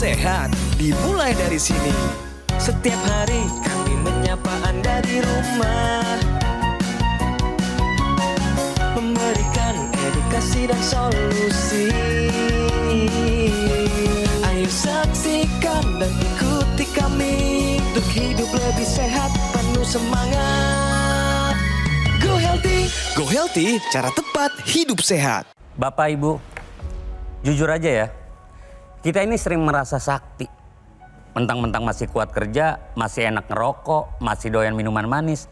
sehat dimulai dari sini. Setiap hari kami menyapa Anda di rumah, memberikan edukasi dan solusi. Ayo saksikan dan ikuti kami untuk hidup lebih sehat, penuh semangat. Go Healthy. Go Healthy, cara tepat hidup sehat. Bapak Ibu, jujur aja ya, kita ini sering merasa sakti. Mentang-mentang masih kuat kerja, masih enak ngerokok, masih doyan minuman manis.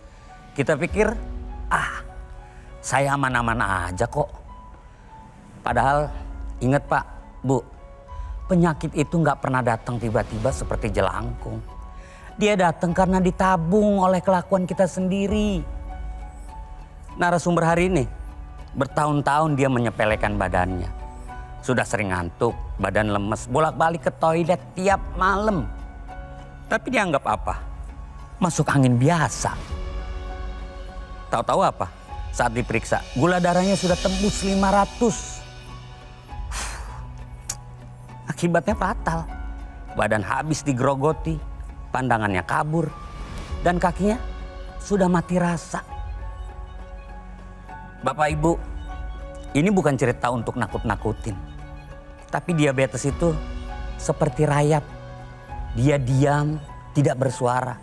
Kita pikir, saya aman-aman aja kok. Padahal ingat Pak, Bu, penyakit itu nggak pernah datang tiba-tiba seperti jelangkung. Dia datang karena ditabung oleh kelakuan kita sendiri. Narasumber hari ini, bertahun-tahun dia menyepelekan badannya. Sudah sering ngantuk, badan lemes, bolak-balik ke toilet tiap malam. Tapi dianggap apa? Masuk angin biasa. Tahu-tahu apa? Saat diperiksa, gula darahnya sudah tembus 500. Akibatnya fatal. Badan habis digrogoti, pandangannya kabur, dan kakinya sudah mati rasa. Bapak Ibu, ini bukan cerita untuk nakut-nakutin. Tapi diabetes itu seperti rayap. Dia diam, tidak bersuara.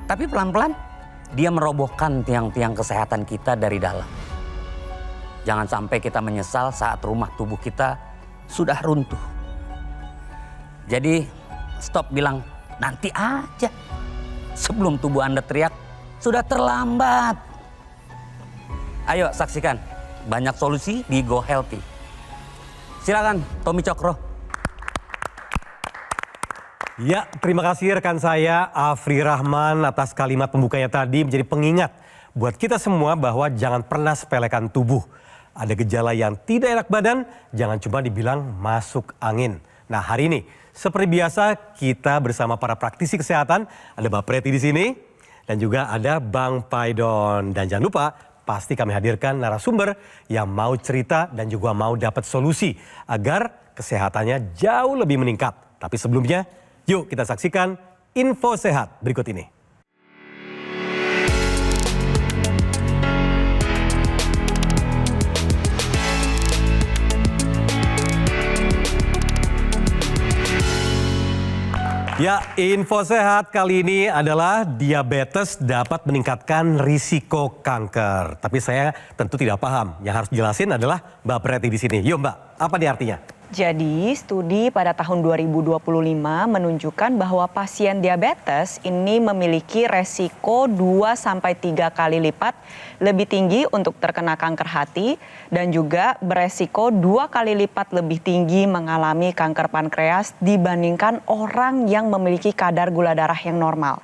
Tapi pelan-pelan dia merobohkan tiang-tiang kesehatan kita dari dalam. Jangan sampai kita menyesal saat rumah tubuh kita sudah runtuh. Jadi stop bilang nanti aja. Sebelum tubuh Anda teriak, sudah terlambat. Ayo saksikan, banyak solusi di Go Healthy. Silakan Tommy Cokro. Ya, terima kasih rekan saya Afri Rahman atas kalimat pembukanya tadi menjadi pengingat buat kita semua bahwa jangan pernah sepelekan tubuh. Ada gejala yang tidak enak badan, jangan cuma dibilang masuk angin. Nah, hari ini seperti biasa kita bersama para praktisi kesehatan, ada Mbak Preti di sini dan juga ada Bang Paidon. Dan jangan lupa pasti kami hadirkan narasumber yang mau cerita dan juga mau dapat solusi agar kesehatannya jauh lebih meningkat. Tapi sebelumnya, yuk kita saksikan info sehat berikut ini. Ya, info sehat kali ini adalah diabetes dapat meningkatkan risiko kanker. Tapi saya tentu tidak paham. Yang harus jelasin adalah Mbak Preti di sini. Yuk Mbak, apa nih artinya? Jadi studi pada tahun 2025 menunjukkan bahwa pasien diabetes ini memiliki resiko 2-3 kali lipat lebih tinggi untuk terkena kanker hati dan juga beresiko 2 kali lipat lebih tinggi mengalami kanker pankreas dibandingkan orang yang memiliki kadar gula darah yang normal.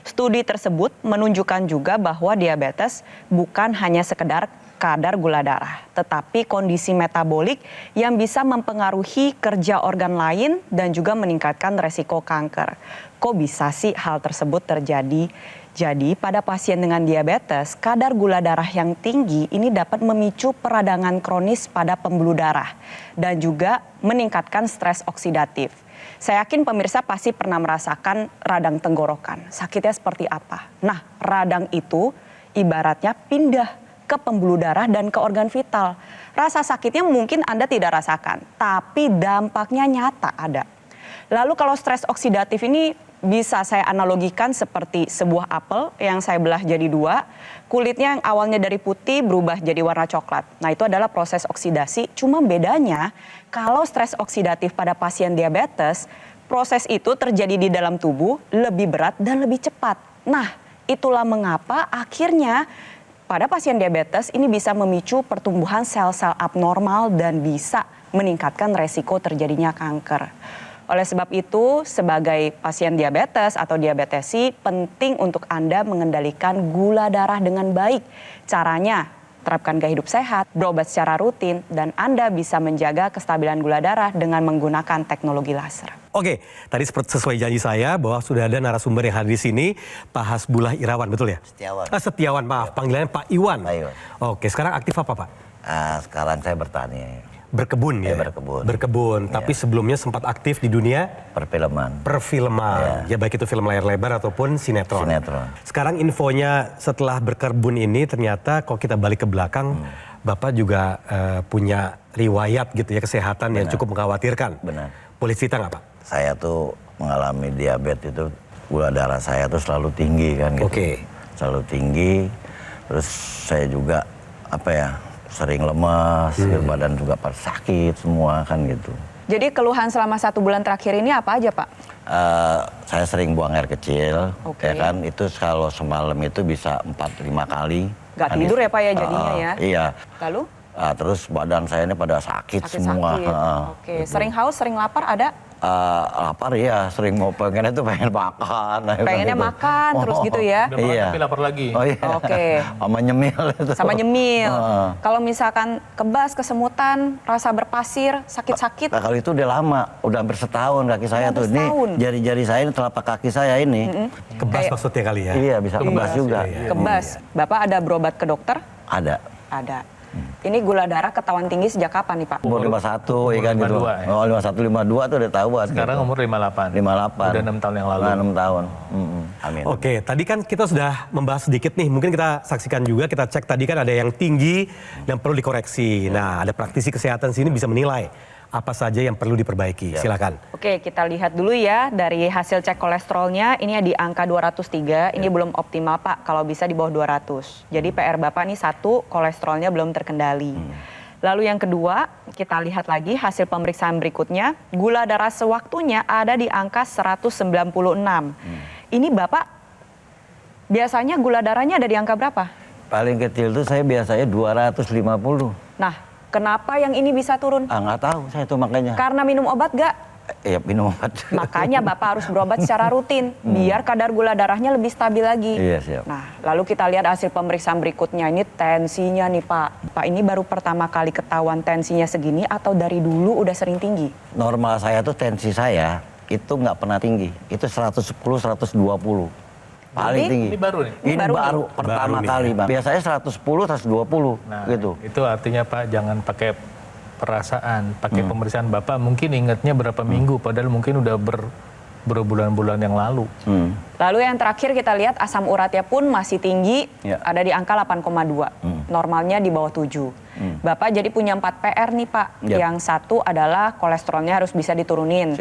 Studi tersebut menunjukkan juga bahwa diabetes bukan hanya sekedar kadar gula darah, tetapi kondisi metabolik yang bisa mempengaruhi kerja organ lain dan juga meningkatkan resiko kanker. Kok bisa sih hal tersebut terjadi? Jadi pada pasien dengan diabetes, kadar gula darah yang tinggi ini dapat memicu peradangan kronis pada pembuluh darah dan juga meningkatkan stres oksidatif. Saya yakin pemirsa pasti pernah merasakan radang tenggorokan. Sakitnya seperti apa? Nah, radang itu ibaratnya pindah ke pembuluh darah dan ke organ vital. Rasa sakitnya mungkin Anda tidak rasakan, tapi dampaknya nyata ada. Lalu kalau stres oksidatif ini bisa saya analogikan seperti sebuah apel yang saya belah jadi 2, kulitnya yang awalnya dari putih berubah jadi warna coklat. Nah, itu adalah proses oksidasi, cuma bedanya kalau stres oksidatif pada pasien diabetes, proses itu terjadi di dalam tubuh lebih berat dan lebih cepat. Nah, itulah mengapa akhirnya pada pasien diabetes ini bisa memicu pertumbuhan sel-sel abnormal dan bisa meningkatkan resiko terjadinya kanker. Oleh sebab itu, sebagai pasien diabetes atau diabetesi, penting untuk Anda mengendalikan gula darah dengan baik. Caranya, terapkan gaya hidup sehat, berobat secara rutin, dan Anda bisa menjaga kestabilan gula darah dengan menggunakan teknologi laser. Oke, tadi sesuai janji saya bahwa sudah ada narasumber yang hadir di sini, Pak Hasbullah Irawan, betul ya? Setiawan. Setiawan, maaf, panggilannya Pak Iwan. Pak Iwan. Oke, sekarang aktif apa Pak? Sekarang saya bertani. berkebun ya? Berkebun. Tapi sebelumnya sempat aktif di dunia perfilman. Ya baik itu film layar lebar ataupun sinetron. Sekarang infonya setelah berkebun ini ternyata kalau kita balik ke belakang, Bapak juga punya riwayat gitu ya kesehatan yang cukup mengkhawatirkan. Benar. Boleh cerita nggak Pak? Saya tuh mengalami diabetes itu, gula darah saya tuh selalu tinggi kan gitu. Selalu tinggi. Terus saya juga sering lemas, badan juga sakit semua kan gitu. Jadi keluhan selama 1 bulan terakhir ini apa aja Pak? Saya sering buang air kecil, ya kan. Itu kalau semalam itu bisa 4-5 kali. Gak tidur ya Pak ya jadinya ya? Iya. Lalu? Terus badan saya ini pada sakit semua. Oke. Sering haus, sering lapar ada? Lapar ya, sering pengennya tuh pengen makan. Pengennya gitu. makan terus gitu ya? Iya. Tapi lapar lagi. Oh iya. Oke. Sama nyemil itu. Sama nyemil. Kalau misalkan kebas, kesemutan, rasa berpasir, sakit-sakit. Nah, kalau itu udah lama, udah hampir setahun kaki saya tuh. Ini jari-jari saya ini, telapak kaki saya ini. Kebas maksudnya kali ya? Iya, bisa kebas juga. Kebas. Bapak ada berobat ke dokter? Ada. Ini gula darah ketahuan tinggi sejak kapan nih Pak? Umur 51 ya kan gitu. Oh 51, 52 tuh udah tahu. Sekarang gitu. umur 58. 58. Udah 6 tahun yang lalu. 6 tahun. Amin. Oke, tadi kan kita sudah membahas sedikit nih. Mungkin kita saksikan juga, kita cek tadi kan ada yang tinggi dan perlu dikoreksi. Nah, ada praktisi kesehatan sini bisa menilai apa saja yang perlu diperbaiki. Silakan. Oke, kita lihat dulu ya dari hasil cek kolesterolnya. Ini di angka 203, ini belum optimal Pak, kalau bisa di bawah 200. Jadi PR Bapak nih 1, kolesterolnya belum terkendali. Lalu yang kedua, kita lihat lagi hasil pemeriksaan berikutnya. Gula darah sewaktunya ada di angka 196. Ini Bapak biasanya gula darahnya ada di angka berapa? Paling kecil tuh saya biasanya 250. Nah, kenapa yang ini bisa turun? Nggak tahu saya tuh makanya. Karena minum obat gak? Iya, minum obat. Makanya Bapak harus berobat secara rutin, biar kadar gula darahnya lebih stabil lagi. Iya, siap. Nah, lalu kita lihat hasil pemeriksaan berikutnya. Ini tensinya nih Pak. Pak, ini baru pertama kali ketahuan tensinya segini atau dari dulu udah sering tinggi? Normal saya tuh tensi saya itu nggak pernah tinggi. Itu 110, 120. Paling tinggi. Ini baru nih? Ini baru pertama kali, Bang. Biasanya 110, 120 gitu. Itu artinya Pak jangan pakai perasaan, pakai pemeriksaan Bapak mungkin ingatnya berapa minggu padahal mungkin udah berbulan-bulan yang lalu. Lalu yang terakhir kita lihat asam uratnya pun masih tinggi, ada di angka 8,2. Normalnya di bawah 7. Bapak jadi punya 4 PR nih Pak. Yang satu adalah kolesterolnya harus bisa diturunin.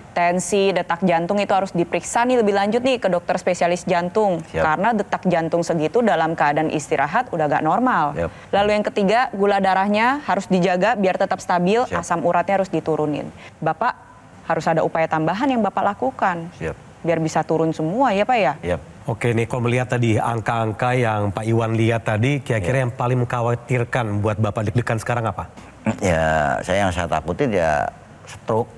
Tensi, detak jantung itu harus diperiksa nih lebih lanjut nih ke dokter spesialis jantung. Karena detak jantung segitu dalam keadaan istirahat udah gak normal. Lalu yang ketiga, gula darahnya harus dijaga biar tetap stabil, asam uratnya harus diturunin. Bapak harus ada upaya tambahan yang Bapak lakukan. Biar bisa turun semua ya Pak ya? Oke nih, kalau melihat tadi angka-angka yang Pak Iwan lihat tadi, kira-kira yang paling mengkhawatirkan buat Bapak deg-degan sekarang apa? Ya, yang saya takutin ya stroke.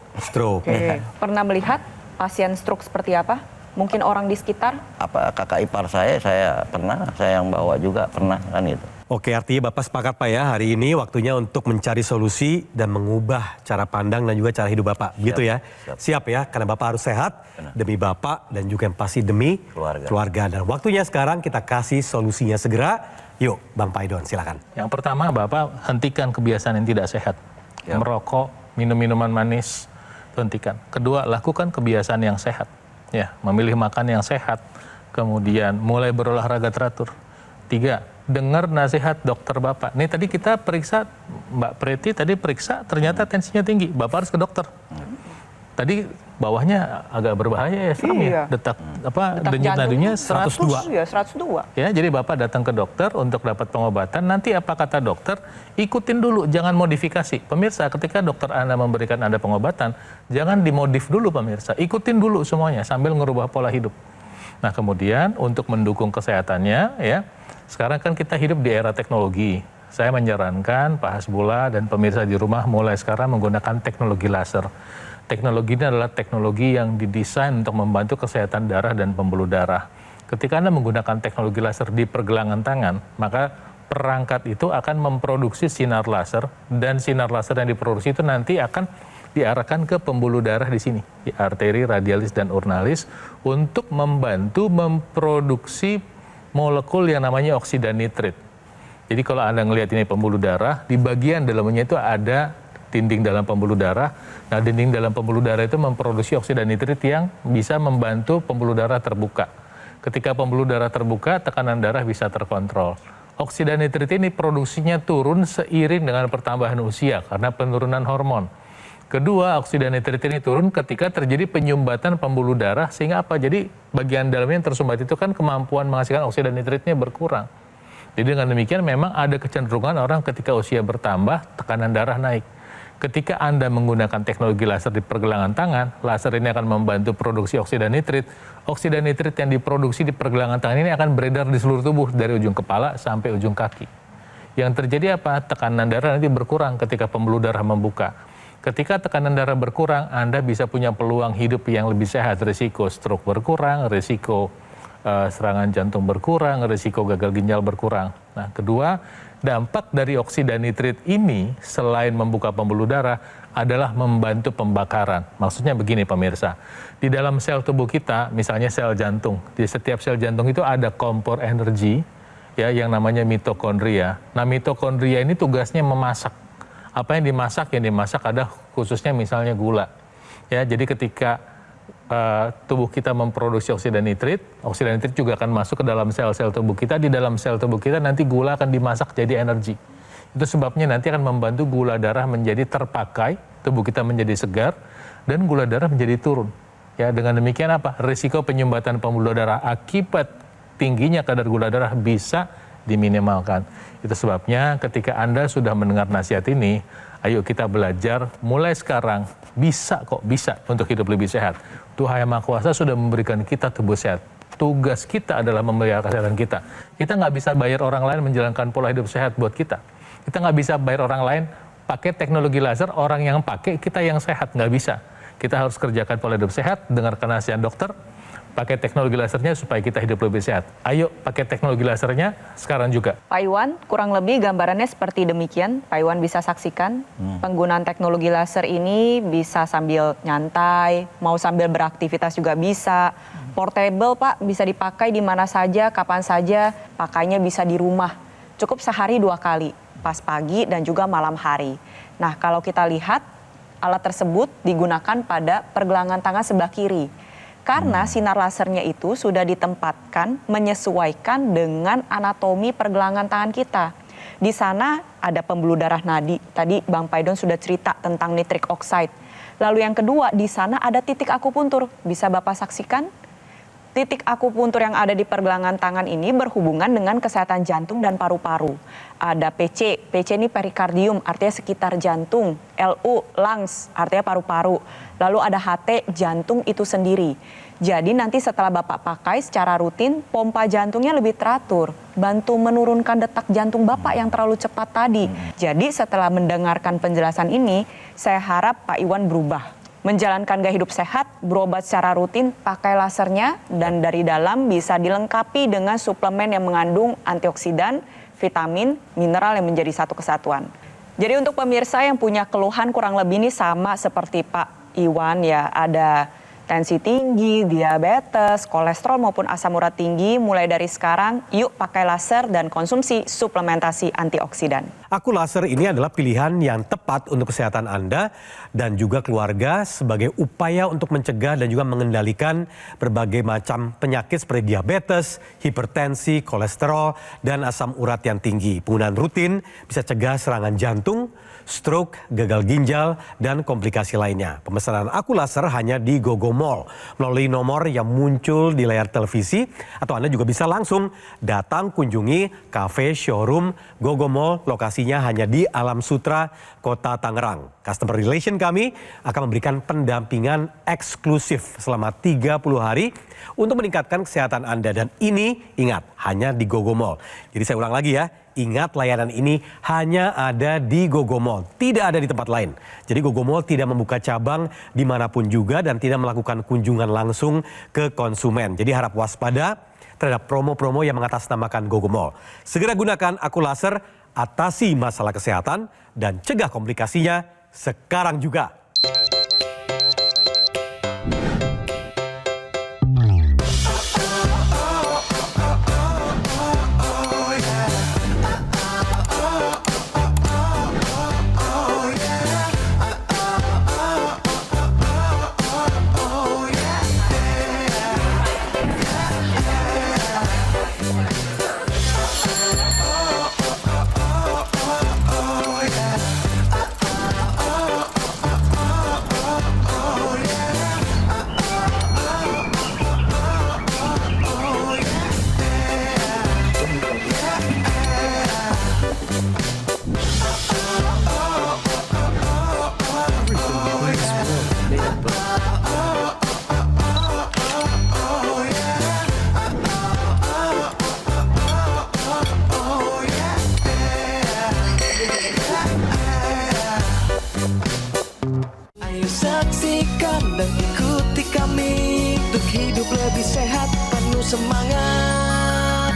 Pernah melihat pasien stroke seperti apa? Mungkin orang di sekitar? Kakak ipar saya pernah, saya yang bawa juga pernah kan itu. Oke, artinya Bapak sepakat Pak ya, hari ini waktunya untuk mencari solusi dan mengubah cara pandang dan juga cara hidup Bapak. Begitu ya? Siap ya, karena Bapak harus sehat demi Bapak dan juga yang pasti demi keluarga. Dan waktunya sekarang kita kasih solusinya segera. Yuk, Bang Paidon silakan. Yang pertama Bapak hentikan kebiasaan yang tidak sehat. Merokok, minum minuman manis, hentikan. Kedua, lakukan kebiasaan yang sehat. Ya, memilih makan yang sehat. Kemudian mulai berolahraga teratur. 3, dengar nasihat dokter Bapak. Nih tadi kita periksa, Mbak Preti tadi periksa ternyata tensinya tinggi. Bapak harus ke dokter. Tadi bawahnya agak berbahaya ya, serem ya. Detak denyut nadinya 102. Ya, 102. Ya, jadi Bapak datang ke dokter untuk dapat pengobatan. Nanti apa kata dokter, ikutin dulu, jangan modifikasi. Pemirsa, ketika dokter Anda memberikan Anda pengobatan, jangan dimodif dulu pemirsa. Ikutin dulu semuanya sambil ngerubah pola hidup. Nah, kemudian untuk mendukung kesehatannya ya, sekarang kan kita hidup di era teknologi. Saya menyarankan Pak Hasbullah dan pemirsa di rumah mulai sekarang menggunakan teknologi laser. Teknologi ini adalah teknologi yang didesain untuk membantu kesehatan darah dan pembuluh darah. Ketika Anda menggunakan teknologi laser di pergelangan tangan, maka perangkat itu akan memproduksi sinar laser, dan sinar laser yang diproduksi itu nanti akan diarahkan ke pembuluh darah di sini, di arteri, radialis, dan urnalis, untuk membantu memproduksi molekul yang namanya oksida nitrit. Jadi kalau Anda ngelihat ini pembuluh darah, di bagian dalamnya itu ada dinding dalam pembuluh darah. Nah, dinding dalam pembuluh darah itu memproduksi oksida nitrit yang bisa membantu pembuluh darah terbuka. Ketika pembuluh darah terbuka, tekanan darah bisa terkontrol. Oksida nitrit ini produksinya turun seiring dengan pertambahan usia karena penurunan hormon. Kedua, oksida nitrit ini turun ketika terjadi penyumbatan pembuluh darah, sehingga apa? Jadi bagian dalamnya yang tersumbat itu kan kemampuan menghasilkan oksida nitritnya berkurang. Jadi dengan demikian memang ada kecenderungan orang ketika usia bertambah, tekanan darah naik. Ketika Anda menggunakan teknologi laser di pergelangan tangan, laser ini akan membantu produksi oksida nitrit. Oksida nitrit yang diproduksi di pergelangan tangan ini akan beredar di seluruh tubuh, dari ujung kepala sampai ujung kaki. Yang terjadi apa? Tekanan darah nanti berkurang ketika pembuluh darah membuka. Ketika tekanan darah berkurang, Anda bisa punya peluang hidup yang lebih sehat. Risiko stroke berkurang, risiko serangan jantung berkurang, risiko gagal ginjal berkurang. Nah, kedua, dampak dari oksida nitrit ini selain membuka pembuluh darah adalah membantu pembakaran. Maksudnya begini pemirsa, di dalam sel tubuh kita, misalnya sel jantung, di setiap sel jantung itu ada kompor energi ya yang namanya mitokondria. Nah, mitokondria ini tugasnya memasak. Apa yang dimasak? Yang dimasak ada khususnya misalnya gula. Ya, jadi ketika tubuh kita memproduksi oksida nitrit juga akan masuk ke dalam sel-sel tubuh kita. Di dalam sel tubuh kita nanti gula akan dimasak jadi energi. Itu sebabnya nanti akan membantu gula darah menjadi terpakai, tubuh kita menjadi segar, dan gula darah menjadi turun. Ya, dengan demikian apa? Risiko penyumbatan pembuluh darah akibat tingginya kadar gula darah bisa diminimalkan. Itu sebabnya ketika Anda sudah mendengar nasihat ini, ayo kita belajar mulai sekarang, bisa untuk hidup lebih sehat. Tuhan Yang Maha Kuasa sudah memberikan kita tubuh sehat. Tugas kita adalah memelihara kesehatan kita. Kita nggak bisa bayar orang lain menjalankan pola hidup sehat buat kita. Kita nggak bisa bayar orang lain pakai teknologi laser, orang yang pakai, kita yang sehat, nggak bisa. Kita harus kerjakan pola hidup sehat, dengarkan nasihat dokter, pakai teknologi lasernya supaya kita hidup lebih sehat. Ayo pakai teknologi lasernya sekarang juga. Pak Iwan, kurang lebih gambarannya seperti demikian. Pak Iwan bisa saksikan penggunaan teknologi laser ini bisa sambil nyantai, mau sambil beraktivitas juga bisa. Portable Pak, bisa dipakai di mana saja, kapan saja, pakainya bisa di rumah. Cukup sehari 2 kali, pas pagi dan juga malam hari. Nah, kalau kita lihat, alat tersebut digunakan pada pergelangan tangan sebelah kiri. Karena sinar lasernya itu sudah ditempatkan menyesuaikan dengan anatomi pergelangan tangan kita. Di sana ada pembuluh darah nadi. Tadi Bang Paidon sudah cerita tentang nitric oxide. Lalu yang kedua, di sana ada titik akupuntur. Bisa Bapak saksikan? Titik akupuntur yang ada di pergelangan tangan ini berhubungan dengan kesehatan jantung dan paru-paru. Ada PC ini perikardium, artinya sekitar jantung. LU, lungs, artinya paru-paru. Lalu ada HT, jantung itu sendiri. Jadi nanti setelah Bapak pakai secara rutin, pompa jantungnya lebih teratur. Bantu menurunkan detak jantung Bapak yang terlalu cepat tadi. Jadi setelah mendengarkan penjelasan ini, saya harap Pak Iwan berubah. Menjalankan gaya hidup sehat, berobat secara rutin, pakai lasernya, dan dari dalam bisa dilengkapi dengan suplemen yang mengandung antioksidan, vitamin, mineral yang menjadi satu kesatuan. Jadi untuk pemirsa yang punya keluhan kurang lebih ini sama seperti Pak Iwan ya, ada tensi tinggi, diabetes, kolesterol maupun asam urat tinggi, mulai dari sekarang yuk pakai laser dan konsumsi suplementasi antioksidan. Aku Laser ini adalah pilihan yang tepat untuk kesehatan Anda dan juga keluarga sebagai upaya untuk mencegah dan juga mengendalikan berbagai macam penyakit seperti diabetes, hipertensi, kolesterol, dan asam urat yang tinggi. Penggunaan rutin bisa cegah serangan jantung, stroke, gagal ginjal, dan komplikasi lainnya. Pemesanan Aku Laser hanya di GoGo Mall melalui nomor yang muncul di layar televisi, atau Anda juga bisa langsung datang kunjungi kafe showroom GoGo Mall, lokasinya hanya di Alam Sutra, Kota Tangerang. Customer relation kami akan memberikan pendampingan eksklusif selama 30 hari untuk meningkatkan kesehatan Anda. Dan ini ingat, hanya di GoGo Mall. Jadi saya ulang lagi ya, ingat layanan ini hanya ada di GoGo Mall, tidak ada di tempat lain. Jadi GoGo Mall tidak membuka cabang dimanapun juga dan tidak melakukan kunjungan langsung ke konsumen. Jadi harap waspada terhadap promo-promo yang mengatasnamakan GoGo Mall. Segera gunakan Aku Laser, atasi masalah kesehatan dan cegah komplikasinya sekarang juga. dan ikuti kami untuk hidup lebih sehat, penuh semangat.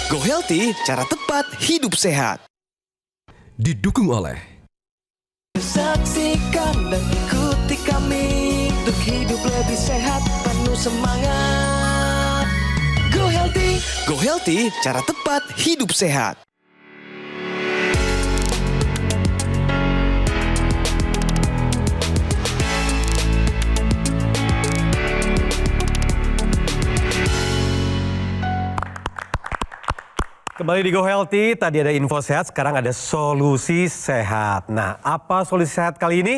Go Healthy, cara tepat hidup sehat. Didukung oleh Saksikan dan ikuti kami untuk hidup lebih sehat, penuh semangat. Go Healthy, cara tepat hidup sehat. Kembali di Go Healthy, tadi ada info sehat, sekarang ada solusi sehat. Nah, apa solusi sehat kali ini?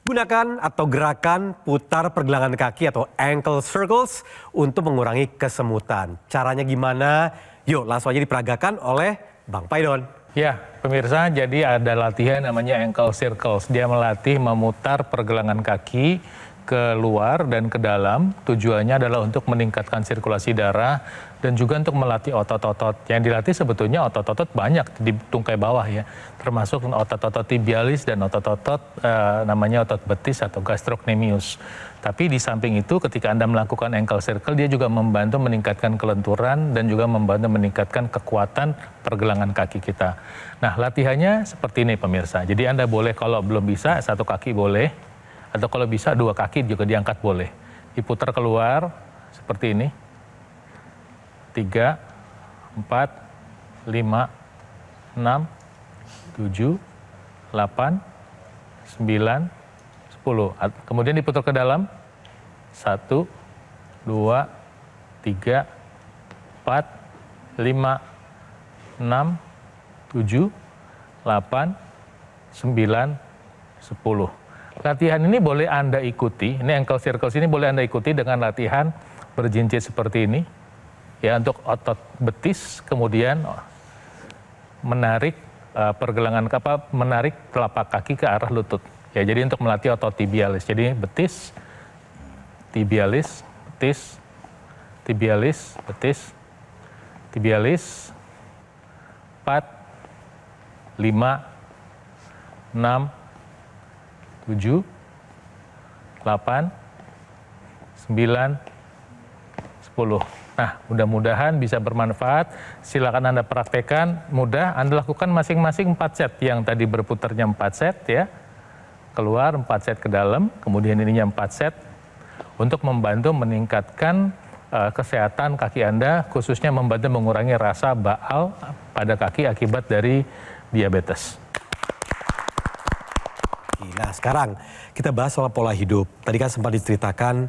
Gunakan atau gerakan putar pergelangan kaki atau ankle circles untuk mengurangi kesemutan. Caranya gimana? Yuk langsung aja diperagakan oleh Bang Paidon. Ya, pemirsa, jadi ada latihan namanya ankle circles. Dia melatih memutar pergelangan kaki ke luar dan ke dalam. Tujuannya adalah untuk meningkatkan sirkulasi darah dan juga untuk melatih otot-otot. Yang dilatih sebetulnya otot-otot banyak di tungkai bawah ya, termasuk otot-otot tibialis dan otot-otot namanya otot betis atau gastrocnemius. Tapi di samping itu ketika Anda melakukan ankle circle, dia juga membantu meningkatkan kelenturan dan juga membantu meningkatkan kekuatan pergelangan kaki kita. Nah, latihannya seperti ini pemirsa. Jadi Anda boleh kalau belum bisa satu kaki boleh, atau kalau bisa dua kaki juga diangkat boleh. Diputar keluar seperti ini. 3, 4, 5, 6, 7, 8, 9, 10. Kemudian diputar ke dalam. 1, 2, 3, 4, 5, 6, 7, 8, 9, 10. Latihan ini boleh Anda ikuti, ini ankle circles ini boleh Anda ikuti dengan latihan berjinjit seperti ini. Ya, untuk otot betis, kemudian menarik menarik telapak kaki ke arah lutut. Ya, jadi untuk melatih otot tibialis. Jadi betis, tibialis, betis, tibialis, betis, tibialis, 4, 5, 6, 7, 8, 9, 10. Nah, mudah-mudahan bisa bermanfaat. Silakan Anda praktekkan, mudah. Anda lakukan masing-masing 4 set. Yang tadi berputarnya 4 set ya. Keluar 4 set ke dalam, kemudian ininya 4 set. Untuk membantu meningkatkan kesehatan kaki Anda, khususnya membantu mengurangi rasa baal pada kaki akibat dari diabetes. Nah, sekarang kita bahas soal pola hidup. Tadi kan sempat diceritakan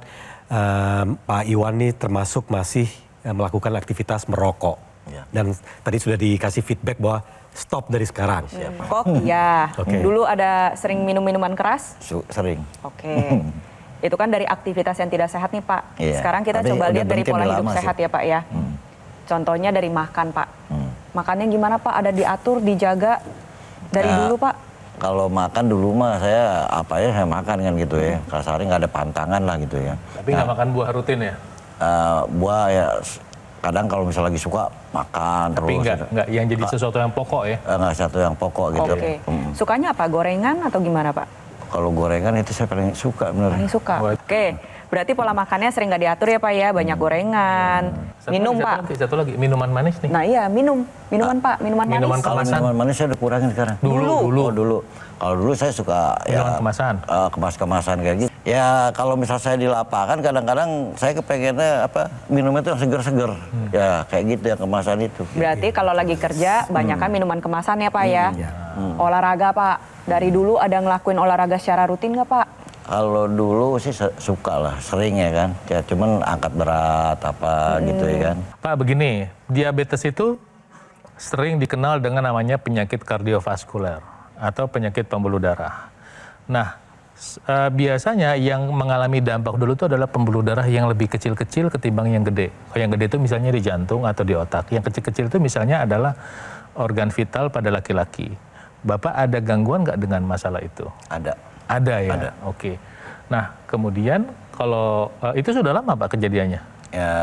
Pak Iwan ini termasuk masih melakukan aktivitas merokok. Ya. Dan tadi sudah dikasih feedback bahwa stop dari sekarang. Kok iya. Oke. Dulu ada sering minum minuman keras? Sering. Oke. Itu kan dari aktivitas yang tidak sehat nih Pak. Iya. Sekarang kita Tapi coba udah lihat dari berhenti pola udah hidup lama sehat sih. ya Pak ya. Contohnya dari makan Pak. Makannya gimana Pak? Ada diatur, dijaga dari dulu Pak? Kalau makan dulu mah saya apa ya saya makan kan gitu ya. Kasarnya nggak ada pantangan lah gitu ya. Tapi nggak makan buah rutin ya? Buah ya kadang kalau misalnya lagi suka makan Tapi terus. nggak yang jadi sesuatu yang pokok ya? Nggak satu yang pokok gitu. Oke. Sukanya apa? Gorengan atau gimana Pak? Kalau gorengan itu saya paling suka bener. Paling suka. Oke. Berarti pola makannya sering nggak diatur ya Pak ya? Banyak gorengan. Minum Pak. Satu lagi, minuman manis nih. Nah iya minum. Minuman Pak. Minuman manis. Minuman Kalau kemasan. minuman manis saya udah kurangin sekarang. Dulu. Kalau dulu saya suka Minuman ya kemasan. kemas-kemasan kayak gitu. Ya kalau misal saya di lapangan kadang-kadang saya kepengennya minumnya itu yang seger-seger. Ya kayak gitu yang kemasan itu. Berarti kalau lagi kerja banyakkan minuman kemasan ya Pak ya? Olahraga Pak. Dari dulu ada ngelakuin olahraga secara rutin nggak Pak? Kalau dulu sih suka lah, sering ya kan. Ya cuman angkat berat apa gitu ya kan. Pak begini, diabetes itu sering dikenal dengan namanya penyakit kardiovaskuler atau penyakit pembuluh darah. Nah, biasanya yang mengalami dampak dulu itu adalah pembuluh darah yang lebih kecil-kecil ketimbang yang gede. Kalau yang gede itu misalnya di jantung atau di otak. Yang kecil-kecil itu misalnya adalah organ vital pada laki-laki. Bapak ada gangguan nggak dengan masalah itu? Ada. Ada ya? Ada. Oke. Nah, kemudian kalau itu sudah lama Pak kejadiannya? Ya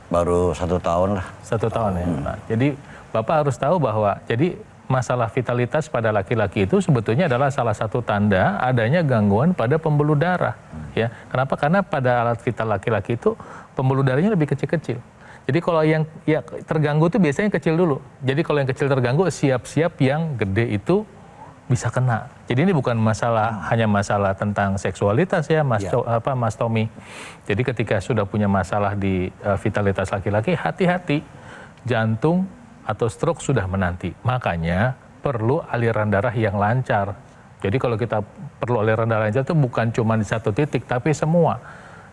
baru 1 tahun lah. 1 tahun ya. Nah, jadi Bapak harus tahu bahwa jadi masalah vitalitas pada laki-laki itu sebetulnya adalah salah satu tanda adanya gangguan pada pembuluh darah. Ya, kenapa? Karena pada alat vital laki-laki itu pembuluh darahnya lebih kecil-kecil. Jadi kalau yang ya terganggu itu biasanya kecil dulu. Jadi kalau yang kecil terganggu, siap-siap yang gede itu bisa kena. Jadi ini bukan masalah hanya masalah tentang seksualitas ya, Mas Tommy. Jadi ketika sudah punya masalah di vitalitas laki-laki, hati-hati, jantung atau stroke sudah menanti. Makanya perlu aliran darah yang lancar. Jadi kalau kita perlu aliran darah lancar itu bukan cuma di satu titik, tapi semua.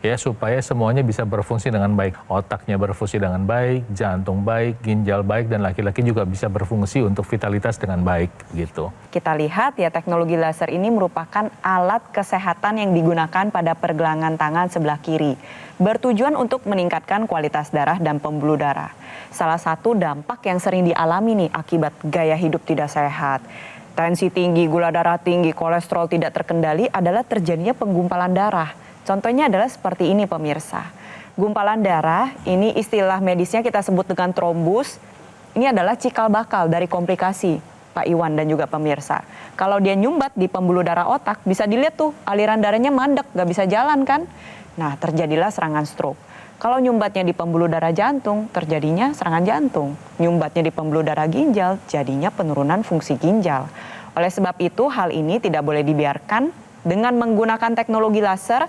Ya, supaya semuanya bisa berfungsi dengan baik. Otaknya berfungsi dengan baik, jantung baik, ginjal baik, dan laki-laki juga bisa berfungsi untuk vitalitas dengan baik gitu. Kita lihat ya, teknologi laser ini merupakan alat kesehatan yang digunakan pada pergelangan tangan sebelah kiri. Bertujuan untuk meningkatkan kualitas darah dan pembuluh darah. Salah satu dampak yang sering dialami nih akibat gaya hidup tidak sehat, tensi tinggi, gula darah tinggi, kolesterol tidak terkendali adalah terjadinya penggumpalan darah. Contohnya adalah seperti ini pemirsa. Gumpalan darah, ini istilah medisnya kita sebut dengan trombus. Ini adalah cikal bakal dari komplikasi, Pak Iwan dan juga pemirsa. Kalau dia nyumbat di pembuluh darah otak, bisa dilihat tuh aliran darahnya mandek, gak bisa jalan kan. Nah, terjadilah serangan stroke. Kalau nyumbatnya di pembuluh darah jantung, terjadinya serangan jantung. Nyumbatnya di pembuluh darah ginjal, jadinya penurunan fungsi ginjal. Oleh sebab itu, hal ini tidak boleh dibiarkan. Dengan menggunakan teknologi laser,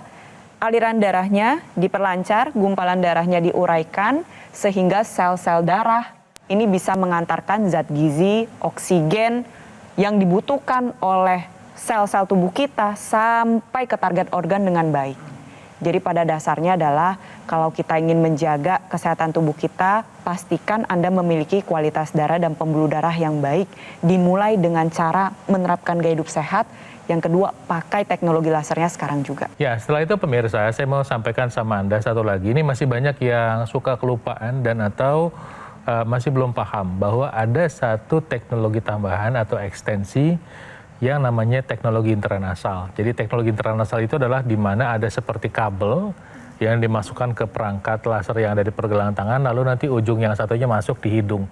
aliran darahnya diperlancar, gumpalan darahnya diuraikan, sehingga sel-sel darah ini bisa mengantarkan zat gizi, oksigen yang dibutuhkan oleh sel-sel tubuh kita sampai ke target organ dengan baik. Jadi pada dasarnya adalah kalau kita ingin menjaga kesehatan tubuh kita, pastikan Anda memiliki kualitas darah dan pembuluh darah yang baik. Dimulai dengan cara menerapkan gaya hidup sehat. Yang kedua, pakai teknologi lasernya sekarang juga. Ya, setelah itu pemirsa, saya mau sampaikan sama Anda satu lagi. Ini masih banyak yang suka kelupaan dan atau masih belum paham bahwa ada satu teknologi tambahan atau ekstensi yang namanya teknologi intranasal. Jadi teknologi intranasal itu adalah di mana ada seperti kabel yang dimasukkan ke perangkat laser yang ada di pergelangan tangan, lalu nanti ujung yang satunya masuk di hidung.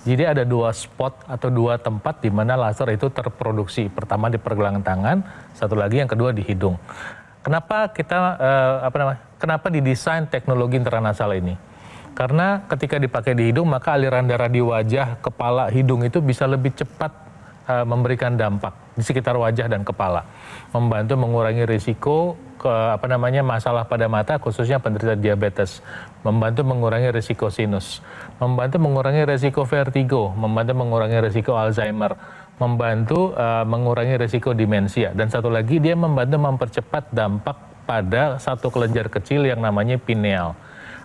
Jadi ada dua spot atau dua tempat di mana laser itu terproduksi. Pertama di pergelangan tangan, satu lagi yang kedua di hidung. Kenapa kita kenapa didesain teknologi intranasal ini? Karena ketika dipakai di hidung, maka aliran darah di wajah, kepala, hidung itu bisa lebih cepat memberikan dampak di sekitar wajah dan kepala, membantu mengurangi risiko masalah pada mata, khususnya penderita diabetes, membantu mengurangi risiko sinus, membantu mengurangi risiko vertigo, membantu mengurangi risiko Alzheimer, membantu mengurangi risiko demensia, dan satu lagi dia membantu mempercepat dampak pada satu kelenjar kecil yang namanya pineal.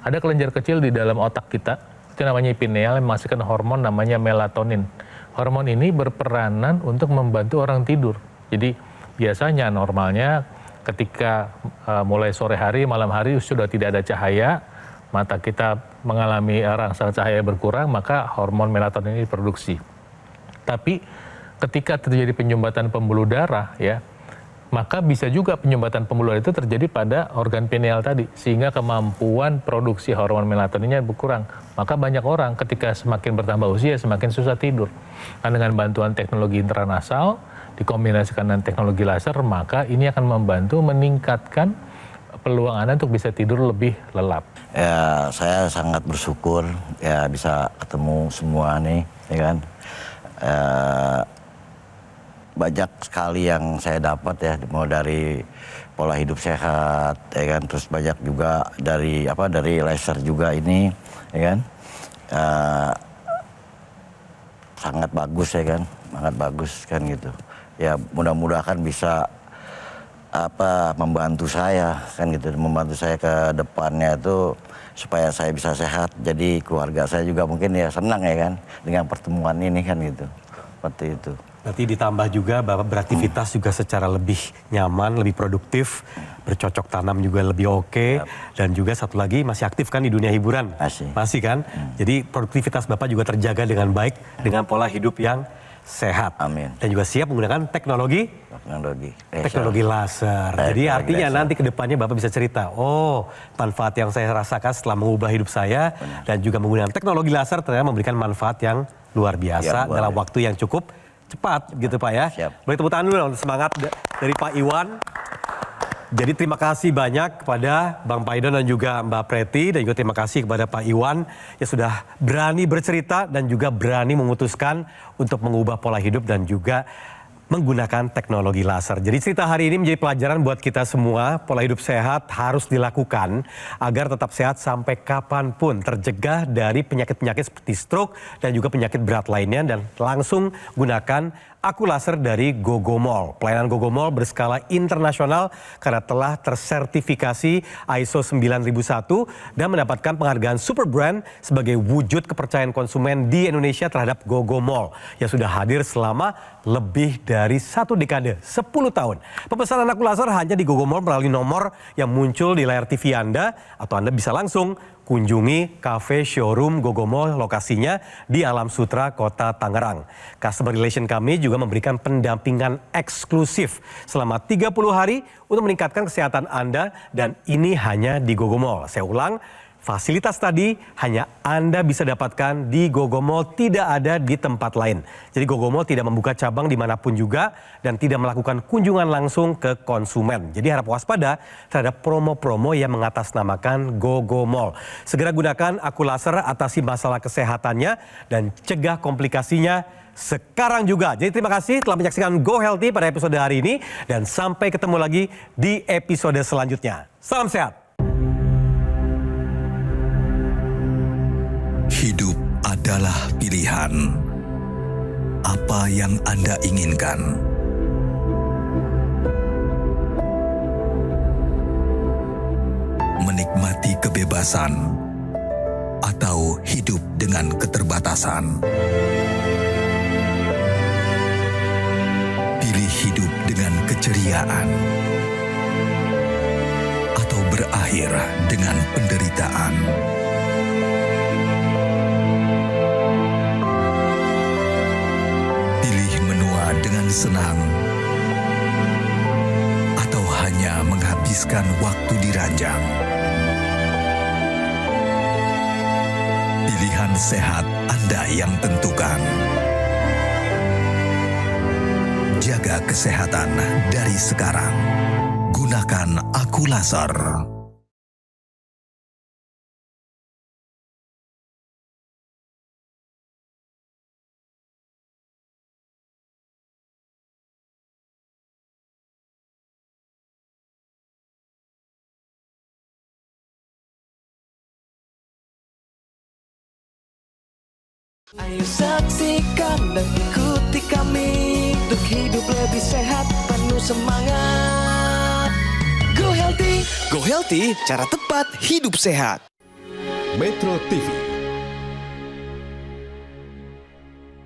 Ada kelenjar kecil di dalam otak kita, itu namanya pineal, yang menghasilkan hormon namanya melatonin. Hormon ini berperanan untuk membantu orang tidur. Jadi biasanya normalnya ketika mulai sore hari, malam hari sudah tidak ada cahaya, mata kita mengalami rangsang cahaya berkurang, maka hormon melatonin ini diproduksi. Tapi ketika terjadi penyumbatan pembuluh darah, ya, maka bisa juga penyumbatan pembuluh darah itu terjadi pada organ pineal tadi, sehingga kemampuan produksi hormon melatoninnya berkurang. Maka banyak orang ketika semakin bertambah usia semakin susah tidur. Nah, dengan bantuan teknologi intranasal dikombinasikan dengan teknologi laser, maka ini akan membantu meningkatkan peluang Anda untuk bisa tidur lebih lelap. Ya, saya sangat bersyukur ya bisa ketemu semua nih, ya kan. Banyak sekali yang saya dapat ya, mau dari pola hidup sehat, ya kan, terus banyak juga dari laser juga ini, ya kan, sangat bagus ya kan, sangat bagus kan gitu. Ya mudah-mudahan bisa membantu saya kan gitu, membantu saya ke depannya itu supaya saya bisa sehat. Jadi keluarga saya juga mungkin ya senang ya kan dengan pertemuan ini kan gitu, seperti itu. Nanti ditambah juga Bapak beraktivitas juga secara lebih nyaman, lebih produktif, bercocok tanam juga lebih oke, dan juga satu lagi masih aktif kan di dunia hiburan. Masih kan? Jadi produktivitas Bapak juga terjaga dengan baik dengan pola hidup yang sehat. Amin. Dan juga siap menggunakan teknologi laser. Jadi artinya laser. Nanti ke depannya Bapak bisa cerita, oh manfaat yang saya rasakan setelah mengubah hidup saya, dan juga menggunakan teknologi laser ternyata memberikan manfaat yang luar biasa dalam waktu yang cukup cepat gitu Pak ya. Siap. Boleh tepuk tangan dulu dong, semangat dari Pak Iwan. Jadi terima kasih banyak kepada Bang Paidon dan juga Mbak Preti, dan juga terima kasih kepada Pak Iwan yang sudah berani bercerita dan juga berani memutuskan untuk mengubah pola hidup dan juga menggunakan teknologi laser. Jadi cerita hari ini menjadi pelajaran buat kita semua. Pola hidup sehat harus dilakukan agar tetap sehat sampai kapanpun, tercegah dari penyakit-penyakit seperti stroke dan juga penyakit berat lainnya, dan langsung gunakan aku laser dari Gogomall. Pelayanan Gogomall berskala internasional karena telah tersertifikasi ISO 9001 dan mendapatkan penghargaan Super Brand sebagai wujud kepercayaan konsumen di Indonesia terhadap Gogomall yang sudah hadir selama lebih dari 1 dekade, 10 tahun. Pemesanan aku laser hanya di Gogomall melalui nomor yang muncul di layar TV Anda, atau Anda bisa langsung kunjungi cafe showroom Gogomall, lokasinya di Alam Sutra, Kota Tangerang. Customer relation kami juga memberikan pendampingan eksklusif selama 30 hari untuk meningkatkan kesehatan Anda, dan ini hanya di Gogomall. Saya ulang, fasilitas tadi hanya Anda bisa dapatkan di Gogomall, tidak ada di tempat lain. Jadi Gogomall tidak membuka cabang dimanapun juga dan tidak melakukan kunjungan langsung ke konsumen. Jadi harap waspada terhadap promo-promo yang mengatasnamakan Gogomall. Segera gunakan aku laser, atasi masalah kesehatannya dan cegah komplikasinya sekarang juga. Jadi terima kasih telah menyaksikan Go Healthy pada episode hari ini, dan sampai ketemu lagi di episode selanjutnya. Salam sehat. Hidup adalah pilihan. Apa yang Anda inginkan? Menikmati kebebasan atau hidup dengan keterbatasan? Pilih hidup dengan keceriaan atau berakhir dengan penderitaan? Dengan senang atau hanya menghabiskan waktu di ranjang? Pilihan sehat Anda yang tentukan. Jaga kesehatan dari sekarang. Gunakan aku laser. Ayo saksikan dan ikuti kami untuk hidup lebih sehat, penuh semangat. Go Healthy, cara tepat hidup sehat. Metro TV